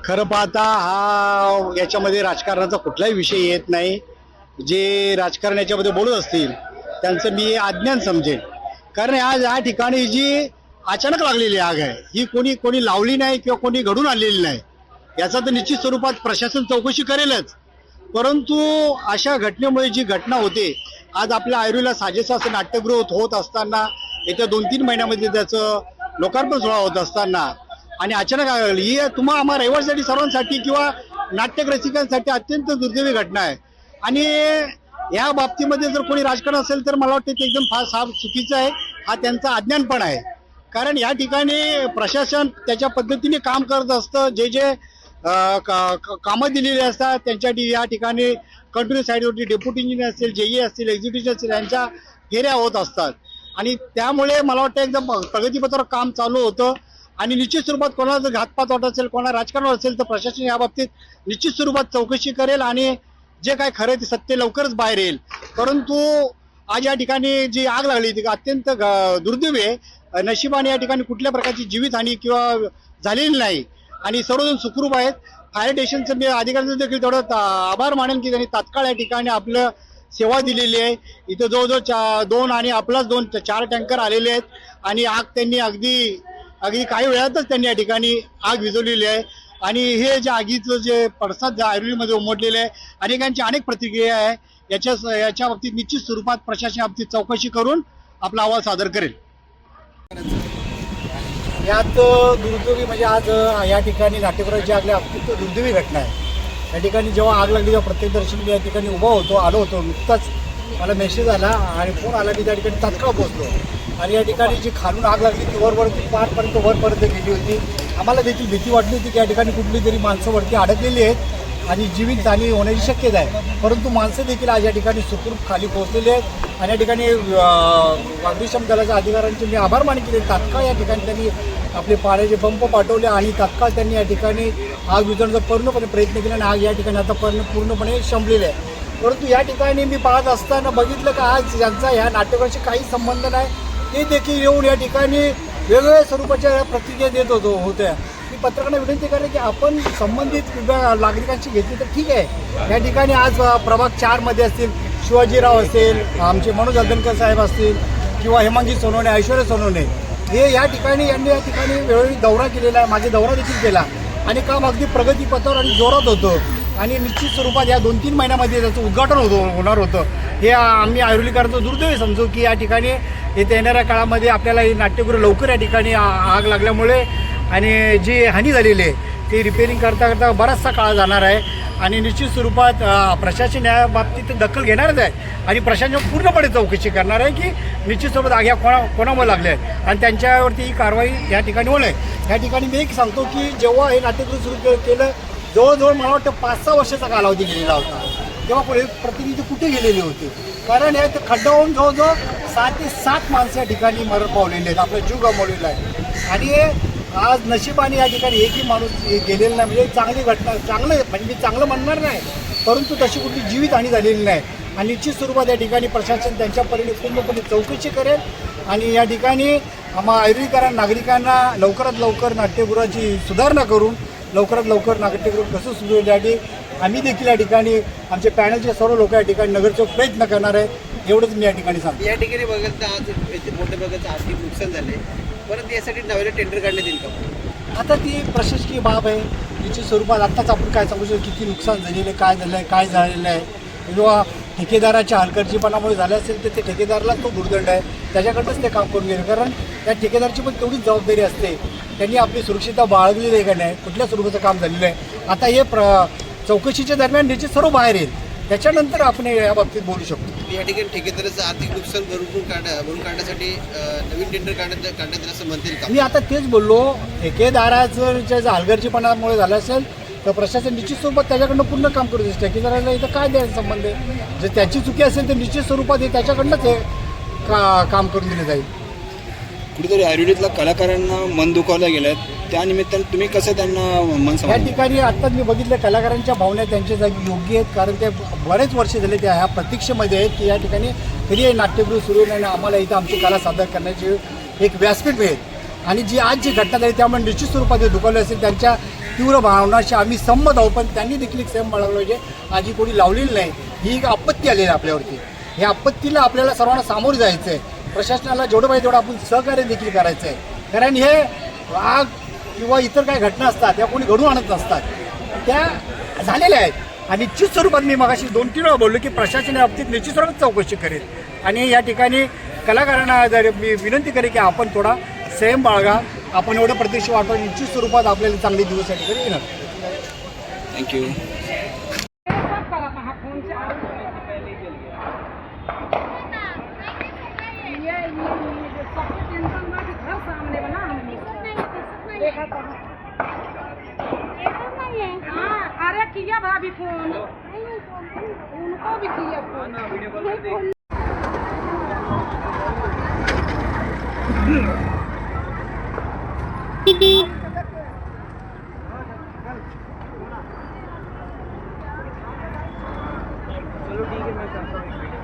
खरं पाहता याच्यामध्ये राजकारणाचा कुठलाही विषय येत नाही. जे राजकारण याच्यामध्ये बोलत असतील त्यांचं मी अज्ञान समजेन. कारण आज या ठिकाणी जी अचानक लागलेली आग आहे ही कोणी लावली नाही किंवा कोणी घडून आणलेली नाही. याचा तर निश्चित स्वरूपात प्रशासन चौकशी करेलच. परंतु अशा घटनेमुळे जी घटना होते, आज आपल्या ऐरोलीला साजेसं असं नाट्यगृह होत असताना येत्या 2-3 महिन्यामध्ये त्याचं लोकार्पण सोहळा होत असताना आणि अचानक आग लागली, ही आम्हा रहिवाशांसाठी सर्वांसाठी किंवा नाट्य रसिकांसाठी अत्यंत दुर्दैवी घटना आहे. आणि या बाबतीमध्ये जर कोणी राजकारण असेल तर मला वाटतं ते एकदम फार चुकीचं आहे. हा त्यांचा अज्ञानपण आहे. कारण या ठिकाणी प्रशासन त्याच्या पद्धतीने काम करत असतं. जे कामं दिलेली असतात त्यांच्यासाठी या ठिकाणी कंट्रोल साईडवरती डेप्युटी इंजिनियर असतील, जेई असतील, एक्झिक्युटिव्ह असतील, यांच्या फेऱ्या होत असतात. आणि त्यामुळे मला वाटतं एकदम प्रगतीपथावर काम चालू होतं. आणि निश्चित स्वरूपात कोणाला जर घातपात वाटत असेल, कोणाला राजकारण असेल तर प्रशासन या बाबतीत निश्चित स्वरूपात चौकशी करेल आणि जे काय खरं ते सत्य लवकरच बाहेर येईल. परंतु आज या ठिकाणी जी आग लागली ती अत्यंत दुर्दैवी आहे. नशिबाने या ठिकाणी कुठल्या प्रकारची जीवितहानी किंवा झालेली नाही आणि सर्वजण सुखरूप आहेत. फायर स्टेशनचं मी अधिकाऱ्यांचं देखील तेवढं आभार मानेन की त्यांनी तात्काळ या ठिकाणी आपलं सेवा दिलेली आहे. इथं जवळजवळ 2 आणि आपलाच 4 टँकर आलेले आहेत आणि आग त्यांनी अगदी काही वेळातच त्यांनी या ठिकाणी आग विझवलेली आहे. आणि हे जे आगीचं जे पडसाद ऐरोलीमध्ये उमटलेलं आहे, अनेकांची अनेक प्रतिक्रिया आहे. याच्या बाबतीत निश्चित स्वरूपात प्रशासन बाबतीत चौकशी करून आपला अहवाल सादर करेल. यात दुर्दैवी म्हणजे आज या ठिकाणी नाट्यगृहाची आग अत्यंत दुर्दैवी घटना आहे. या ठिकाणी जेव्हा आग लागली तेव्हा प्रत्यक्षदर्शी मी या ठिकाणी आलो होतो. नुकताच मला मेसेज आला आणि फोन आला की त्या ठिकाणी तात्काळ पोहोचलो. आणि या ठिकाणी जी खालून आग लागली ती वरती वरपर्यंत गेली होती. आम्हाला देखील भीती वाटली होती की या ठिकाणी कुठली तरी माणसं वरती अडकलेली आहेत आणि जीवितहानी होण्याची शक्यता आहे. परंतु माणसं देखील आज या ठिकाणी सुखरूप खाली पोहोचलेली आहेत. आणि या ठिकाणी अग्निशमन दलाच्या अधिकाऱ्यांचे मी आभार मानले की तात्काळ या ठिकाणी त्यांनी आपले पाण्याचे पंप पाठवले आणि तात्काळ त्यांनी या ठिकाणी आग विझवण्याचा पूर्णपणे प्रयत्न केला आणि आग या ठिकाणी आता पूर्णपणे शमलेली आहे. परंतु या ठिकाणी मी पाहत असताना बघितलं की आज ज्यांचा ह्या नाट्यगृहाशी काही संबंध नाही ते देखील येऊन या ठिकाणी वेगवेगळ्या स्वरूपाच्या प्रतिक्रिया देत होत्या. मी पत्रकारांना विनंती करेन की आपण संबंधित नागरिकांची घेतली तर ठीक आहे. या ठिकाणी आज प्रभाग 4मध्ये असतील शिवाजीराव असेल, आमचे मनोज अदनकर साहेब असतील किंवा हेमांगी सोनवणे, ऐश्वर्या सोनवणे हे यांनी या ठिकाणी वेळोवेळी दौरा केलेला आहे. माझे दौरा देखील केला आणि काम अगदी प्रगतीपथावर आणि जोरात होतं. आणि निश्चित स्वरूपात या 2-3 महिन्यामध्ये त्याचं उद्घाटन होणार होतं. हे आम्ही ऐरोलीकरांचं दुर्दैवी समजू की या ठिकाणी येत्या येणाऱ्या काळामध्ये आपल्याला हे नाट्यगृह लवकर या ठिकाणी आग लागल्यामुळे आणि जी हानी झालेली आहे ती रिपेअरिंग करता बराचसा काळ जाणार आहे. आणि निश्चित स्वरूपात प्रशासन या बाबतीत दखल घेणारच आहे आणि प्रशासन पूर्णपणे चौकशी करणार आहे की निश्चित स्वरूपात आग या कोणामुळे लागल्या आहेत आणि त्यांच्यावरती ही कारवाई या ठिकाणी होईल. या ठिकाणी मी एक सांगतो की जेव्हा हे नाट्यगृह सुरू केलं जवळजवळ मला वाटतं 5-6 वर्षाचा कालावधी गेलेला होता. तेव्हा प्रतिनिधी कुठे गेलेले होते. कारण या खड्डा होऊन जवळजवळ 6 ते 7 माणसं या ठिकाणी मरण पावलेले आहेत, आपला जीव गमावलेला आहे. आणि आज नशिबाने या ठिकाणी एकही माणूस गेलेला नाही. म्हणजे चांगली घटना, म्हणजे मी चांगलं म्हणणार नाही परंतु तशी कुठली जीवितहानी झालेली नाही. आणि निश्चित स्वरूपात या ठिकाणी प्रशासन त्यांच्या परीने पूर्णपणे चौकशी करेल आणि या ठिकाणी ऐरोलीकर नागरिकांना लवकरात लवकर नाट्यगृहाची सुधारणा करून लवकरात लवकर नाट्यगृह कसं सुरू होईल यासाठी आम्ही देखील या ठिकाणी आमचे पॅनलचे सर्व लोक या ठिकाणी नगरचे प्रयत्न करणार आहे. एवढंच मी या ठिकाणी सांगतो. या ठिकाणी बघत आज मोठ्या प्रकारचं आर्थिक नुकसान झाले, परत यासाठी नव्याने टेंडर काढण्यात येईल का? आता ती प्रशासकीय बाब आहे. निश्चित स्वरूपात आत्ताच आपण काय सांगू शकतो किती नुकसान झालेलं आहे, काय झालेलं आहे किंवा ठेकेदाराच्या हलगर्जीपणामुळे झालं असेल तर ते ठेकेदाराला तो दुर्दंड आहे, त्याच्याकडनंच ते काम करून गेले. कारण त्या ठेकेदाराची पण तेवढीच जबाबदारी असते. त्यांनी आपली सुरक्षितता बाळगलेली आहे का नाही, कुठल्या स्वरूपाचं काम झालेलं आहे. आता हे चौकशीच्या दरम्यान निश्चित सर्व बाहेर येईल, त्याच्यानंतर आपण या बाबतीत बोलू शकतो. या ठिकाणी ठेकेदाराचं आर्थिक नुकसान भरून काढण्यासाठी नवीन टेंडर काढण्यात येईल असं म्हणतील का? मी आता तेच बोललो, ठेकेदाराचं ज्या हलगर्जीपणामुळे झालं असेल तर प्रशासन निश्चित स्वरूपात त्याच्याकडनं पूर्ण काम करू शकते. ठेकेदाराला इथं काय द्यायचा संबंध आहे. जर त्याची चुकी असेल तर निश्चित स्वरूपात हे त्याच्याकडनंच हे काम करून दिलं जाईल. कुठेतरी ऐरोलीतल्या कलाकारांना मन दुखावलं गेलं आहे, त्यानिमित्तानं तुम्ही कसं त्यांना मन या ठिकाणी आत्ताच मी बघितलं कलाकारांच्या भावना त्यांच्या जागी योग्य आहेत. कारण ते बरेच वर्ष झाले त्या ह्या प्रतीक्षेमध्ये आहेत की या ठिकाणी कधी हे नाट्यगृह सुरू होईल आणि आम्हाला इथं आमची कला सादर करण्याची एक व्यासपीठ मिळेल. आणि जी आज जी घटना झाली त्यामुळे निश्चित स्वरूपात हे दुखावले असेल. तीव्र भावनाशी आम्ही संमत आहोत, पण त्यांनी देखील एक संयम बाळगला पाहिजे. आधी कोणी लावलेली नाही, ही एक आपत्ती आलेली आहे आपल्यावरती. ह्या आपत्तीला आपल्याला सर्वांना सामोरं जायचं आहे. प्रशासनाला जेवढं पाहिजे तेवढं आपण सहकार्य देखील करायचं आहे. कारण हे आग किंवा इतर काही घटना असतात त्या कोणी घडून आणत नसतात, त्या झालेल्या आहेत. आणि निश्चित स्वरूपात मी मगाशी 2-3 वेळा बोललो की प्रशासन या बाबतीत निश्चित स्वरूपात चौकशी करेल. आणि या ठिकाणी कलाकारांना जर मी विनंती करेन की आपण थोडा संयम बाळगा. आपण एवढं प्रत्यक्ष वाटतो, निश्चित स्वरूपात आपल्याला चांगले दिवस या ठिकाणी येणार. थँक्यू. अरे किया भाभी फोन, उनको भी किया फोन. चलो ठीक है, मैं करता हूँ.